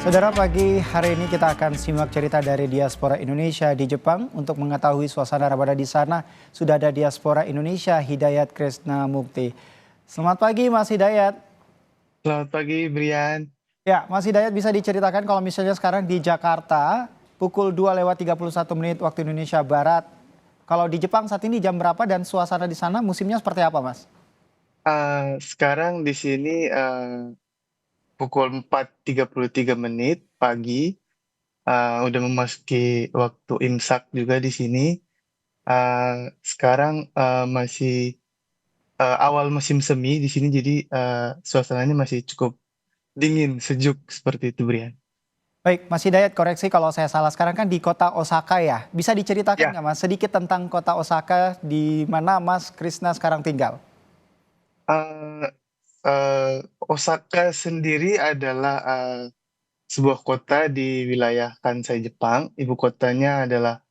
Saudara, pagi hari ini kita akan simak cerita dari diaspora Indonesia di Jepang. Untuk mengetahui suasana Ramadan di sana, sudah ada diaspora Indonesia Hidayat Krisna Mukti. Selamat pagi Mas Hidayat. Selamat pagi, Brian. Ya, Mas Hidayat, bisa diceritakan kalau misalnya sekarang di Jakarta pukul 2:31 waktu Indonesia Barat. Kalau di Jepang saat ini jam berapa dan suasana di sana musimnya seperti apa, Mas? Sekarang di sini pukul 4:33 pagi, udah memasuki waktu imsak juga di sini. Sekarang masih awal musim semi di sini, jadi suasananya masih cukup dingin, sejuk seperti itu, Brian. Baik, Mas Hidayat, koreksi kalau saya salah. Sekarang kan di kota Osaka ya. Bisa diceritakan Ya, nggak Mas sedikit tentang kota Osaka di mana Mas Krisna sekarang tinggal? eh, Osaka sendiri adalah sebuah kota di wilayah Kansai, Jepang. Ibu kotanya adalah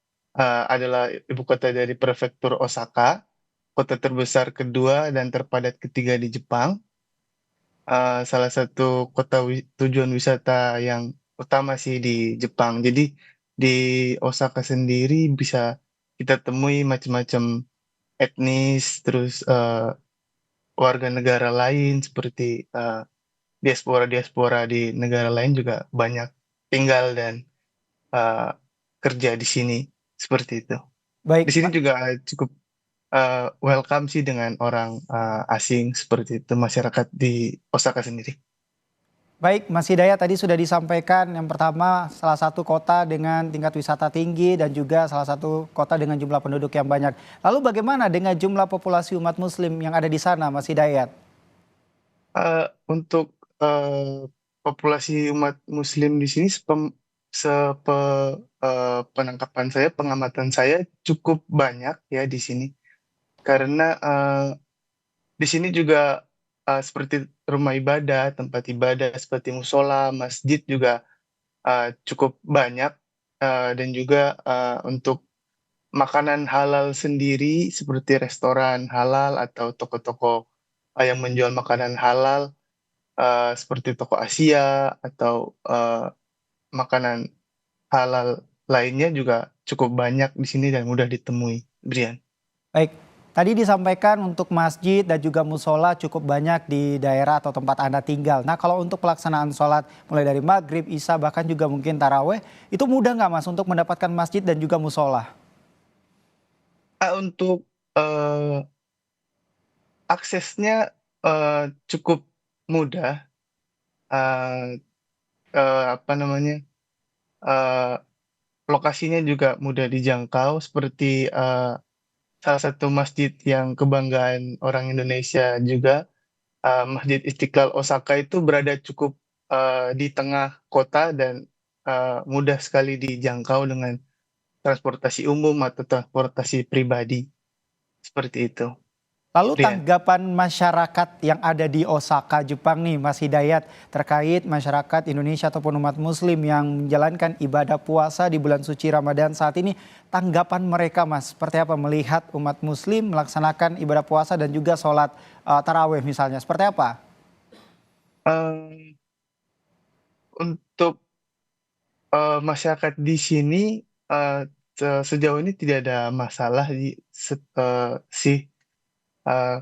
ibu kota dari prefektur Osaka, kota terbesar kedua dan terpadat ketiga di Jepang. Salah satu kota tujuan wisata yang utama sih di Jepang. Jadi di Osaka sendiri bisa kita temui macam-macam etnis, terus warga negara lain seperti diaspora-diaspora di negara lain juga banyak tinggal dan eh, kerja di sini seperti itu. Di Baik, sini juga cukup welcome sih dengan orang asing seperti itu masyarakat di Osaka sendiri. baik, Mas Hidayat, tadi sudah disampaikan yang pertama salah satu kota dengan tingkat wisata tinggi dan juga salah satu kota dengan jumlah penduduk yang banyak. Lalu bagaimana dengan jumlah populasi umat muslim yang ada di sana, Mas Hidayat? Untuk populasi umat Muslim di sini, penangkapan saya, pengamatan saya cukup banyak ya di sini karena di sini juga seperti rumah ibadah, tempat ibadah seperti musola, masjid juga cukup banyak, dan juga untuk makanan halal sendiri seperti restoran halal atau toko-toko yang menjual makanan halal, seperti toko Asia atau makanan halal lainnya juga cukup banyak di sini dan mudah ditemui, Brian. Baik, tadi disampaikan untuk masjid dan juga musola cukup banyak di daerah atau tempat Anda tinggal. Nah, kalau untuk pelaksanaan sholat mulai dari maghrib, isya, bahkan juga mungkin taraweh, itu mudah nggak Mas untuk mendapatkan masjid dan juga musola? Untuk aksesnya cukup mudah, eh, apa namanya, eh, lokasinya juga mudah dijangkau seperti salah satu masjid yang kebanggaan orang Indonesia juga, Masjid Istiqlal Osaka itu berada cukup di tengah kota dan mudah sekali dijangkau dengan transportasi umum atau transportasi pribadi seperti itu, Lalu Rian. tanggapan masyarakat yang ada di Osaka, Jepang nih Mas Hidayat terkait masyarakat Indonesia ataupun umat muslim yang menjalankan ibadah puasa di bulan suci Ramadan saat ini, tanggapan mereka Mas seperti apa melihat umat muslim melaksanakan ibadah puasa dan juga sholat tarawih misalnya, seperti apa? Eh, untuk masyarakat di sini, eh, sejauh ini tidak ada masalah sih.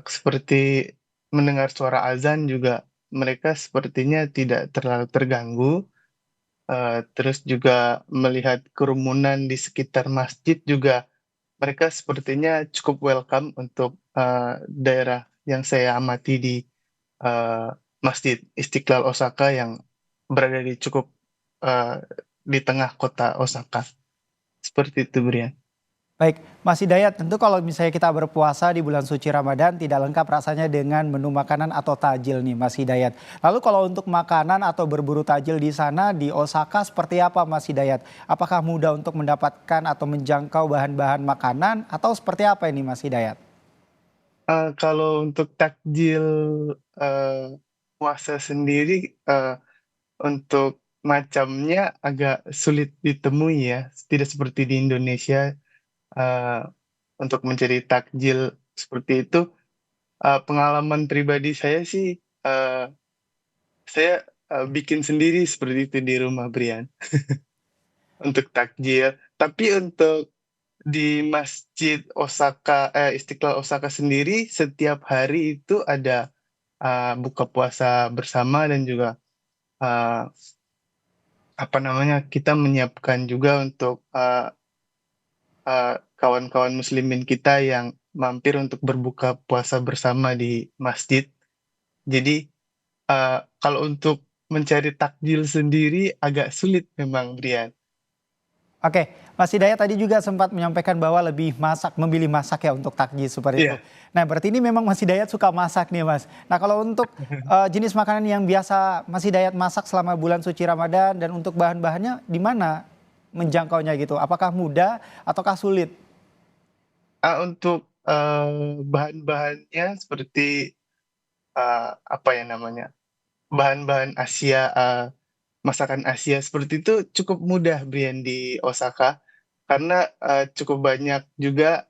Seperti mendengar suara azan juga mereka sepertinya tidak terlalu terganggu. Terus juga melihat kerumunan di sekitar masjid juga mereka sepertinya cukup welcome untuk daerah yang saya amati di eh, Masjid Istiqlal Osaka yang berada di cukup eh, di tengah kota Osaka. Seperti itu, Brian. Baik, Mas Hidayat, tentu kalau misalnya kita berpuasa di bulan suci Ramadan tidak lengkap rasanya dengan menu makanan atau tajil nih Mas Hidayat. Lalu kalau untuk makanan atau berburu tajil di sana di Osaka seperti apa Mas Hidayat? Apakah mudah untuk mendapatkan atau menjangkau bahan-bahan makanan atau seperti apa ini Mas Hidayat? Kalau untuk takjil eh, puasa sendiri, untuk macamnya agak sulit ditemui ya, tidak seperti di Indonesia. eh, untuk mencari takjil seperti itu, pengalaman pribadi saya sih, saya bikin sendiri seperti itu di rumah, Brian, untuk takjil. Tapi untuk di Masjid Osaka Istiqlal Osaka sendiri setiap hari itu ada, buka puasa bersama dan juga, eee, apa namanya, kita menyiapkan juga untuk, kawan-kawan muslimin kita yang mampir untuk berbuka puasa bersama di masjid. Jadi, kalau untuk mencari takjil sendiri agak sulit memang, Brian. Oke, Mas Hidayat tadi juga sempat menyampaikan bahwa lebih memilih masak ya untuk takjil seperti itu. Iya. Nah, berarti ini memang Mas Hidayat suka masak nih, Mas. Nah, kalau untuk jenis makanan yang biasa Mas Hidayat masak selama bulan suci Ramadan dan untuk bahan-bahannya di mana menjangkaunya gitu? Apakah mudah ataukah sulit? Untuk, bahan-bahannya seperti, apa ya namanya, bahan-bahan Asia, masakan Asia seperti itu cukup mudah, Brian, di Osaka. Karena, cukup banyak juga,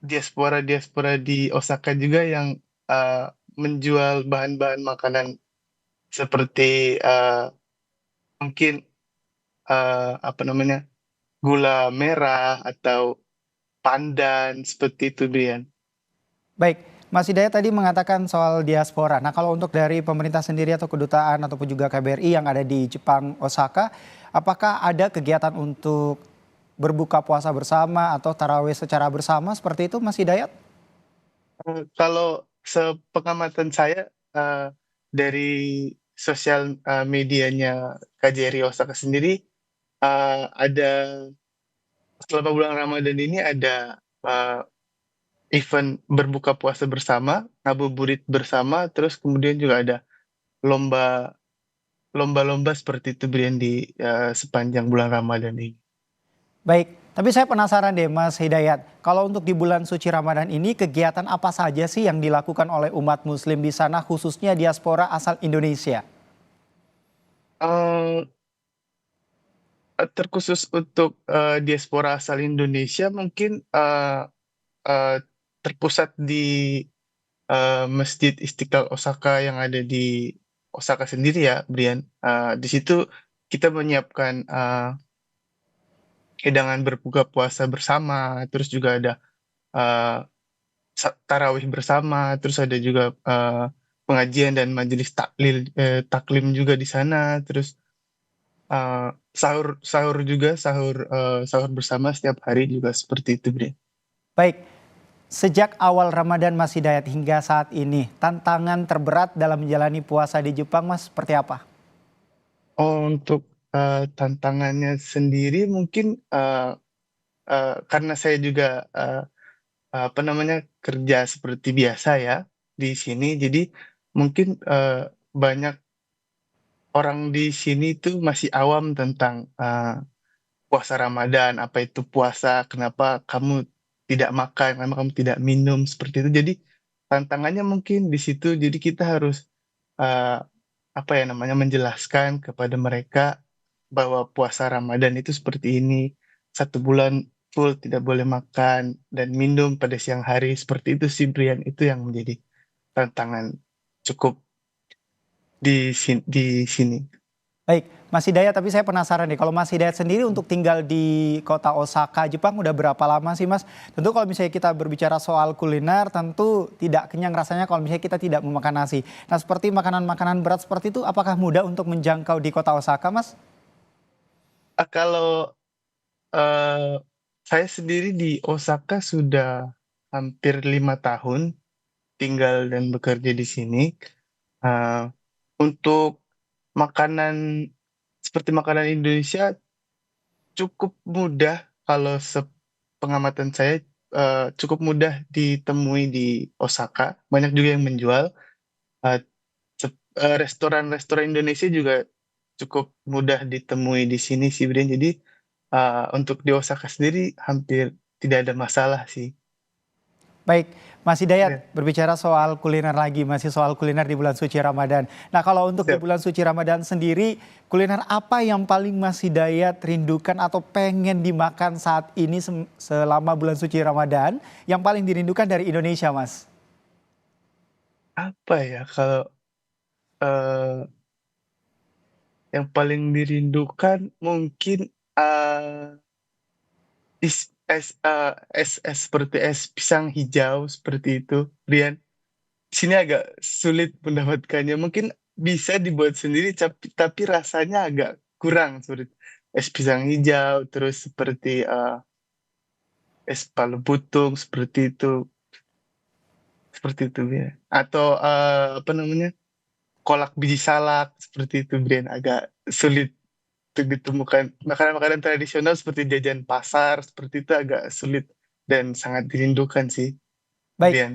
diaspora-diaspora di Osaka juga yang, eee, menjual bahan-bahan makanan seperti, mungkin, apa namanya, gula merah atau pandan, seperti itu, Brian. Baik, Mas Hidayat tadi mengatakan soal diaspora. Nah, kalau untuk dari pemerintah sendiri atau kedutaan ataupun juga KBRI yang ada di Jepang, Osaka, apakah ada kegiatan untuk berbuka puasa bersama atau tarawih secara bersama seperti itu, Mas Hidayat? Kalau sepengamatan saya, dari sosial, medianya KJRI Osaka sendiri, ada selama bulan Ramadan ini ada, event berbuka puasa bersama, ngabuburit bersama, terus kemudian juga ada lomba lomba-lomba seperti itu, Brian, di, sepanjang bulan Ramadan ini. Baik, tapi saya penasaran deh Mas Hidayat, kalau untuk di bulan suci Ramadan ini kegiatan apa saja sih yang dilakukan oleh umat muslim di sana khususnya diaspora asal Indonesia? Eee Terkhusus untuk, diaspora asal Indonesia mungkin, eee, terpusat di, Masjid Istiqlal Osaka yang ada di Osaka sendiri ya, Brian. Di situ kita menyiapkan, hidangan berbuka puasa bersama, terus juga ada, eee, tarawih bersama, terus ada juga, pengajian dan majelis taklim juga di sana, terus, sahur sahur juga, sahur bersama setiap hari juga seperti itu, Bre. Baik, sejak awal Ramadan Mas Hidayat hingga saat ini, tantangan terberat dalam menjalani puasa di Jepang Mas seperti apa? Untuk, tantangannya sendiri mungkin, karena saya juga, apa namanya, kerja seperti biasa ya di sini, jadi mungkin, banyak orang di sini tuh masih awam tentang, puasa Ramadan, apa itu puasa, kenapa kamu tidak makan, kenapa kamu tidak minum, seperti itu. Jadi tantangannya mungkin di situ, jadi kita harus, eee, apa ya namanya, menjelaskan kepada mereka bahwa puasa Ramadan itu seperti ini, 1 bulan full tidak boleh makan dan minum pada siang hari, seperti itu sih, Brian. Itu yang menjadi tantangan cukup di sini. Baik, Mas Hidayat tapi saya penasaran nih kalau Mas Hidayat sendiri untuk tinggal di kota Osaka, Jepang udah berapa lama sih Mas? Tentu kalau misalnya kita berbicara soal kuliner tentu tidak kenyang rasanya kalau misalnya kita tidak memakan nasi. Nah seperti makanan-makanan berat seperti itu apakah mudah untuk menjangkau di kota Osaka Mas? Kalau, saya sendiri di Osaka sudah hampir 5 tahun tinggal dan bekerja di sini. Eee, untuk makanan seperti makanan Indonesia cukup mudah kalau sepengamatan saya, cukup mudah ditemui di Osaka, banyak juga yang menjual, eee, restoran-restoran Indonesia juga cukup mudah ditemui di sini sih, Brian. Jadi, untuk di Osaka sendiri hampir tidak ada masalah sih. Baik, Mas Iya, Hidayat berbicara soal kuliner lagi, masih soal kuliner di bulan suci Ramadan. Nah kalau untuk di siap. bulan suci Ramadan sendiri, kuliner apa yang paling Mas Hidayat rindukan atau pengen dimakan saat ini selama bulan suci Ramadan, yang paling dirindukan dari Indonesia Mas? Apa ya, kalau eee, yang paling dirindukan mungkin, es seperti es pisang hijau seperti itu, Rian. Di sini agak sulit mendapatkannya, mungkin bisa dibuat sendiri tapi rasanya agak kurang, seperti es pisang hijau, terus seperti, es palu butung, seperti itu ya. Atau, apa namanya, kolak biji salak, seperti itu, Brian. Agak sulit untuk ditemukan. Makanan-makanan tradisional seperti jajan pasar, seperti itu agak sulit dan sangat dirindukan sih, Baik, Brian.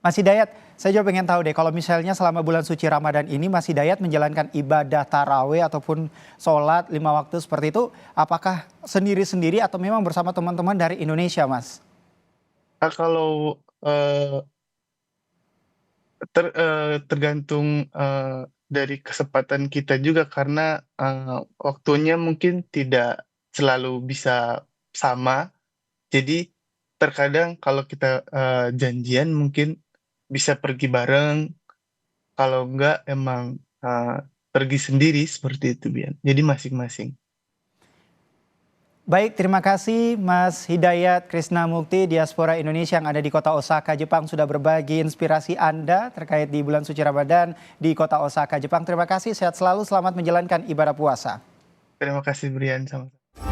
Mas Hidayat, saya juga pengen tahu deh kalau misalnya selama bulan suci Ramadan ini Mas Hidayat menjalankan ibadah tarawih ataupun sholat 5 waktu seperti itu, apakah sendiri-sendiri atau memang bersama teman-teman dari Indonesia, Mas? Kalau, tergantung, dari kesempatan kita juga karena, waktunya mungkin tidak selalu bisa sama. Jadi terkadang kalau kita, janjian mungkin bisa pergi bareng, kalau enggak emang, pergi sendiri seperti itu, Bian. Jadi masing-masing. Baik, terima kasih Mas Hidayat Krisnamukti, diaspora Indonesia yang ada di kota Osaka, Jepang, sudah berbagi inspirasi Anda terkait di bulan suci Ramadan di kota Osaka, Jepang. Terima kasih, sehat selalu, selamat menjalankan ibadah puasa. Terima kasih, Brian, sama